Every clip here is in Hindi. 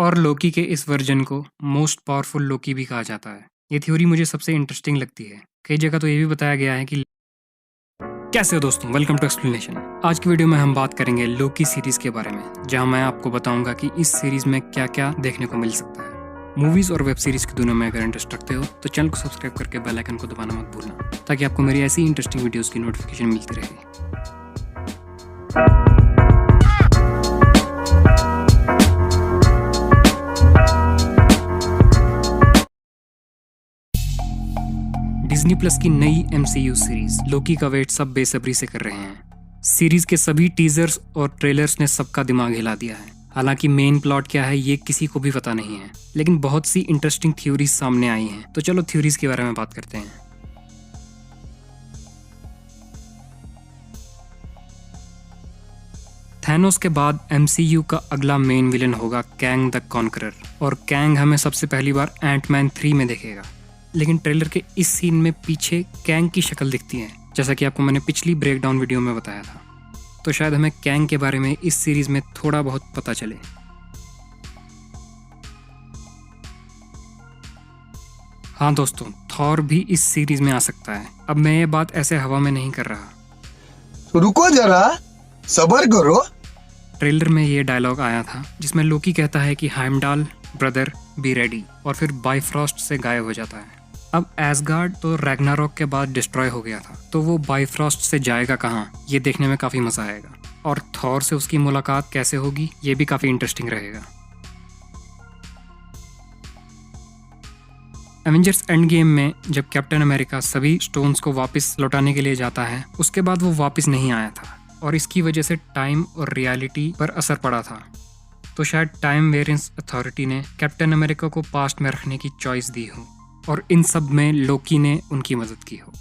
और लोकी के इस वर्जन को मोस्ट पावरफुल लोकी भी कहा जाता है। ये थ्योरी मुझे सबसे इंटरेस्टिंग लगती है। कई जगह तो ये भी बताया गया है कि कैसे हो दोस्तों, वेलकम टू एक्सप्लेनेशन। आज की वीडियो में हम बात करेंगे लोकी सीरीज के बारे में, जहां मैं आपको बताऊंगा कि इस सीरीज में क्या क्या देखने को मिल सकता है। मूवीज और वेब सीरीज की दुनिया में अगर इंटरेस्ट रखते हो तो चैनल को सब्सक्राइब करके बेल आइकन को दबाना मत भूलना, ताकि आपको मेरी ऐसी इंटरेस्टिंग वीडियोस की नोटिफिकेशन मिलती रहे। डिज्नी प्लस की नई MCU सीरीज लोकी का वेट सब बेसब्री से कर रहे हैं। सीरीज के सभी टीजर्स और ट्रेलर्स ने सबका दिमाग हिला दिया है। हालांकि मेन प्लॉट क्या है ये किसी को भी पता नहीं है, लेकिन बहुत सी इंटरेस्टिंग थ्योरीज सामने आई हैं। तो चलो थ्योरीज के बारे में बात करते हैं। थैनोस के बाद MCU का अगला मेन विलन होगा कैंग द कॉन्करर, और कैंग हमें सबसे पहली बार एंटमैन 3 में देखेगा। लेकिन ट्रेलर के इस सीन में पीछे कैंग की शक्ल दिखती है, जैसा कि आपको मैंने पिछली ब्रेकडाउन वीडियो में बताया था। तो शायद हमें कैंग के बारे में इस सीरीज में थोड़ा बहुत पता चले। हाँ दोस्तों, थॉर भी इस सीरीज में आ सकता है। अब मैं ये बात ऐसे हवा में नहीं कर रहा। तो रुको जरा, सब्र करो। ट्रेलर में ये डायलॉग आया था जिसमें लोकी कहता है कि हाइमडाल ब्रदर बी रेडी, और फिर बाइफ्रॉस्ट से गायब हो जाता है। अब एसगार्ड तो रैग्नारॉक के बाद डिस्ट्रॉय हो गया था, तो वो बाइफ्रॉस्ट से जाएगा कहाँ, ये देखने में काफी मजा आएगा। और थॉर से उसकी मुलाकात कैसे होगी ये भी काफी इंटरेस्टिंग रहेगा। एवेंजर्स एंड गेम में जब कैप्टन अमेरिका सभी स्टोन्स को वापस लौटाने के लिए जाता है, उसके बाद वो वापस नहीं आया था, और इसकी वजह से टाइम और रियलिटी पर असर पड़ा था। तो शायद टाइम वेरिएंस अथॉरिटी ने कैप्टन अमेरिका को पास्ट में रखने की चॉइस दी हो, और इन सब में लोकी ने उनकी मदद की हो।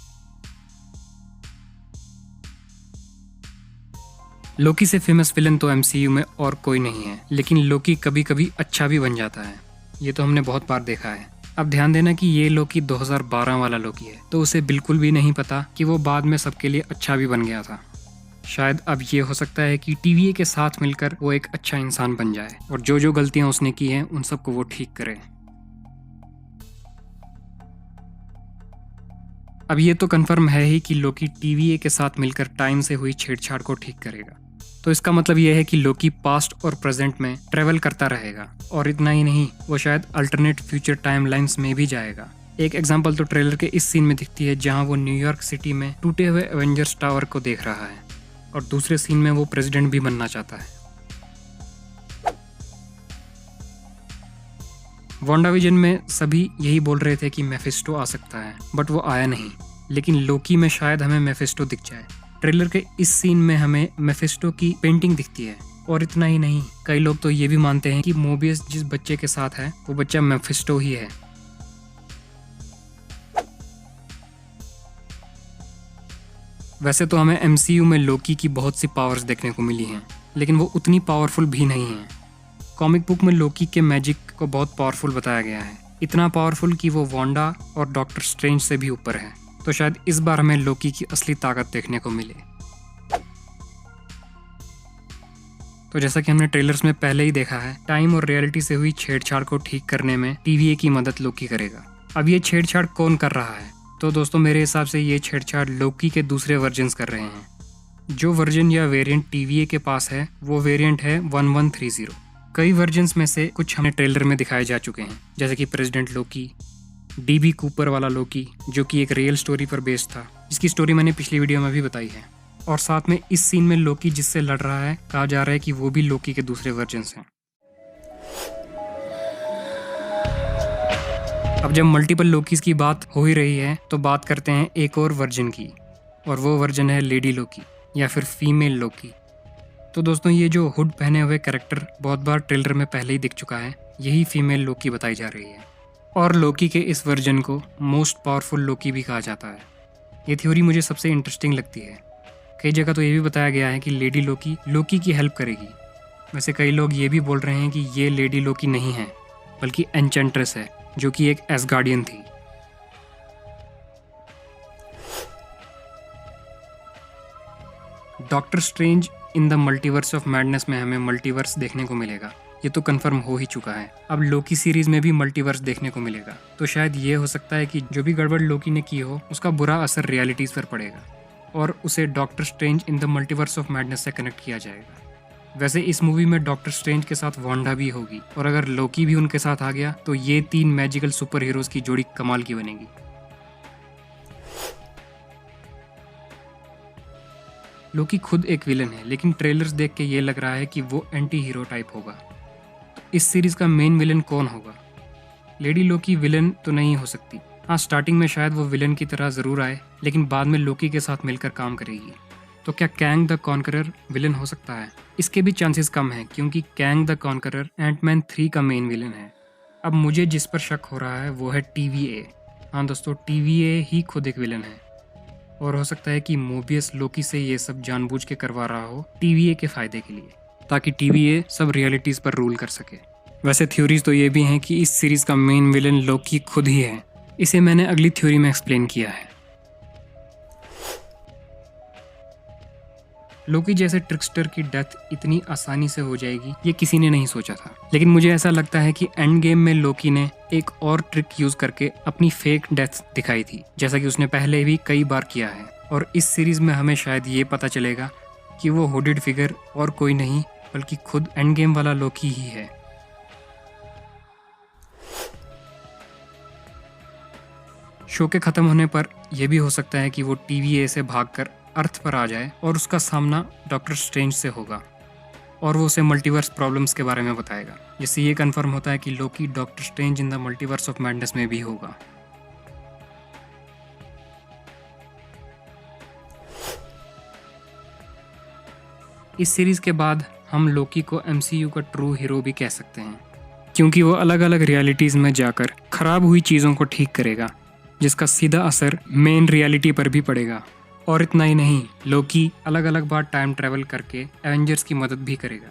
लोकी से फेमस विलन तो MCU में और कोई नहीं है, लेकिन लोकी कभी कभी अच्छा भी बन जाता है। ये तो हमने बहुत बार देखा है। अब ध्यान देना कि ये लोकी 2012 वाला लोकी है, तो उसे बिल्कुल भी नहीं पता कि वो बाद में सबके लिए अच्छा भी बन गया था। शायद अब ये हो सकता है कि TVA के साथ मिलकर वो एक अच्छा इंसान बन जाए, और जो जो गलतियां उसने की हैं उन सबको वो ठीक करे। अब ये तो कंफर्म है ही कि लोकी TVA के साथ मिलकर टाइम से हुई छेड़छाड़ को ठीक करेगा। तो इसका मतलब ये है कि लोकी पास्ट और प्रेजेंट में ट्रेवल करता रहेगा, और इतना ही नहीं, वो शायद अल्टरनेट फ्यूचर टाइमलाइंस में भी जाएगा। एक एग्जांपल तो ट्रेलर के इस सीन में दिखती है, जहां वो न्यूयॉर्क सिटी में टूटे हुए एवेंजर्स टावर को देख रहा है, और दूसरे सीन में वो प्रेसिडेंट भी बनना चाहता है। वांडाविजन में सभी यही बोल रहे थे कि मेफिस्टो आ सकता है, बट वो आया नहीं। लेकिन लोकी में शायद हमें मेफिस्टो दिख जाए। ट्रेलर के इस सीन में हमें मेफिस्टो की पेंटिंग दिखती है, और इतना ही नहीं, कई लोग तो ये भी मानते हैं कि मोबियस जिस बच्चे के साथ है वो बच्चा मेफिस्टो ही है। वैसे तो हमें MCU में लोकी की बहुत सी पावर्स देखने को मिली हैं, लेकिन वो उतनी पावरफुल भी नहीं है। कॉमिक बुक में लोकी के मैजिक को बहुत पावरफुल बताया गया है, इतना पावरफुल कि वो वांडा और डॉक्टर स्ट्रेंज से भी ऊपर है। तो शायद इस बार हमें लोकी की असली ताकत देखने को मिले। तो जैसा कि हमने ट्रेलर्स में पहले ही देखा है, टाइम और रियलिटी से हुई छेड़छाड़ को ठीक करने में TVA की मदद लोकी करेगा। अब ये छेड़छाड़ कौन कर रहा है? तो दोस्तों, मेरे हिसाब से ये छेड़छाड़ लोकी के दूसरे वर्जन्स कर रहे हैं। जो वर्जन या वेरिएंट TVA के पास है वो वेरिएंट है 1130। कई वर्जन्स में से कुछ हमें ट्रेलर में दिखाए जा चुके हैं, जैसे कि प्रेसिडेंट लोकी, DB कूपर वाला लोकी, जो कि एक रियल स्टोरी पर बेस्ड था, जिसकी स्टोरी मैंने पिछली वीडियो में भी बताई है। और साथ में इस सीन में लोकी जिससे लड़ रहा है, कहा जा रहा है कि वो भी लोकी के दूसरे वर्जन्स हैं। अब जब मल्टीपल लोकीज की बात हो ही रही है, तो बात करते हैं एक और वर्जन की, और वो वर्जन है लेडी लोकी, या फिर फीमेल लोकी। तो दोस्तों, ये जो हुड पहने हुए कैरेक्टर बहुत बार ट्रेलर में पहले ही दिख चुका है, यही फीमेल लोकी बताई जा रही है। और लोकी के इस वर्जन को मोस्ट पावरफुल लोकी भी कहा जाता है। ये थ्योरी मुझे सबसे इंटरेस्टिंग लगती है। कई जगह तो ये भी बताया गया है कि लेडी लोकी लोकी की हेल्प करेगी। वैसे कई लोग ये भी बोल रहे हैं कि ये लेडी लोकी नहीं है, बल्कि एन्चेंट्रेस है, जो कि एक एसगार्डियन थी। Doctor Strange in the Multiverse of Madness में हमें मल्टीवर्स देखने को मिलेगा, ये तो कंफर्म हो ही चुका है। अब लोकी सीरीज में भी मल्टीवर्स देखने को मिलेगा, तो शायद ये हो सकता है कि जो भी गड़बड़ लोकी ने की हो उसका बुरा असर रियलिटीज पर पड़ेगा और उसे doctor Strange in the Multiverse of madness से कनेक्ट किया जाएगा। वैसे इस मूवी में डॉक्टर स्ट्रेंज के साथ वांडा भी होगी, और अगर लोकी भी उनके साथ आ गया तो ये 3 मैजिकल सुपर हीरोज की जोड़ी कमाल की बनेगी। लोकी खुद एक विलन है, लेकिन ट्रेलर्स देख के ये लग रहा है कि वो एंटी हीरो टाइप होगा। तो इस सीरीज का मेन विलन कौन होगा? लेडी लोकी विलन तो नहीं हो सकती। हाँ, स्टार्टिंग में शायद वो विलन की तरह जरूर आए, लेकिन बाद में लोकी के साथ मिलकर काम करेगी। तो क्या कैंग द कॉन्करर विलन हो सकता है? इसके भी चांसेस कम हैं, क्योंकि कैंग द कॉन्करर एंटमैन 3 का मेन विलन है। अब मुझे जिस पर शक हो रहा है वो है TVA। हाँ दोस्तों, TVA ही खुद एक विलन है, और हो सकता है कि मोबियस लोकी से ये सब जानबूझ के करवा रहा हो TVA के फायदे के लिए, ताकि TVA सब रियलिटीज पर रूल कर सके। वैसे थ्योरीज तो ये भी हैं कि इस सीरीज का मेन विलन लोकी खुद ही है। इसे मैंने अगली थ्योरी में एक्सप्लेन किया है। लोकी जैसे ट्रिकस्टर की डेथ इतनी आसानी से हो जाएगी ये किसी ने नहीं सोचा था, लेकिन मुझे ऐसा लगता है कि एंड गेम में लोकी ने एक और ट्रिक यूज करके अपनी फेक डेथ दिखाई थी, जैसा कि उसने पहले भी कई बार किया है। और इस सीरीज में हमें शायद ये पता चलेगा कि वो हुडेड फिगर और कोई नहीं बल्कि खुद एंड गेम वाला लोकी ही है। शो के खत्म होने पर यह भी हो सकता है कि वो TVA से भागकर अर्थ पर आ जाए और उसका सामना डॉक्टर स्ट्रेंज से होगा, और वो उसे मल्टीवर्स प्रॉब्लम्स के बारे में बताएगा, जिससे ये कंफर्म होता है कि Loki Doctor Strange in the Multiverse of Madness में भी होगा। इस सीरीज के बाद हम लोकी को MCU का ट्रू हीरो भी कह सकते हैं, क्योंकि वो अलग अलग रियलिटीज में जाकर खराब हुई चीज़ों को ठीक करेगा, जिसका सीधा असर मेन रियलिटी पर भी पड़ेगा। और इतना ही नहीं, लोकी अलग अलग बार टाइम ट्रैवल करके एवेंजर्स की मदद भी करेगा,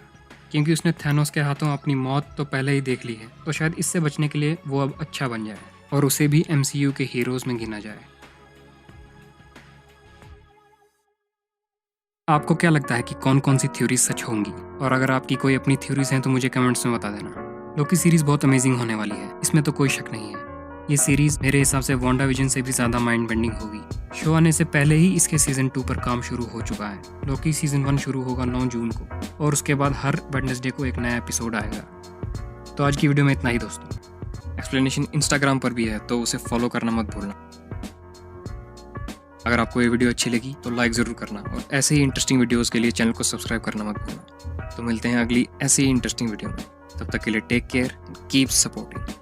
क्योंकि उसने थैनोस के हाथों अपनी मौत तो पहले ही देख ली है। तो शायद इससे बचने के लिए वो अब अच्छा बन जाए और उसे भी MCU के हीरोज में गिना जाए। आपको क्या लगता है कि कौन कौन सी थ्योरीज सच होंगी? और अगर आपकी कोई अपनी थ्योरीज हैं तो मुझे कमेंट्स में बता देना। लोकी सीरीज बहुत अमेजिंग होने वाली है, इसमें तो कोई शक नहीं है। ये सीरीज मेरे हिसाब से वांडा विजन से भी ज़्यादा माइंड बेंडिंग होगी। शो आने से पहले ही इसके सीजन 2 पर काम शुरू हो चुका है। लोकी सीजन 1 शुरू होगा 9 जून को, और उसके बाद हर वेडनेसडे को एक नया एपिसोड आएगा। तो आज की वीडियो में इतना ही दोस्तों। एक्सप्लेनेशन इंस्टाग्राम पर भी है, तो उसे फॉलो करना मत भूलना। अगर आपको ये वीडियो अच्छी लगी तो लाइक ज़रूर करना, और ऐसे ही इंटरेस्टिंग वीडियोज़ के लिए चैनल को सब्सक्राइब करना मत भूलना। तो मिलते हैं अगली ऐसी ही इंटरेस्टिंग वीडियो में। तब तक के लिए टेक केयर, कीप सपोर्टिंग।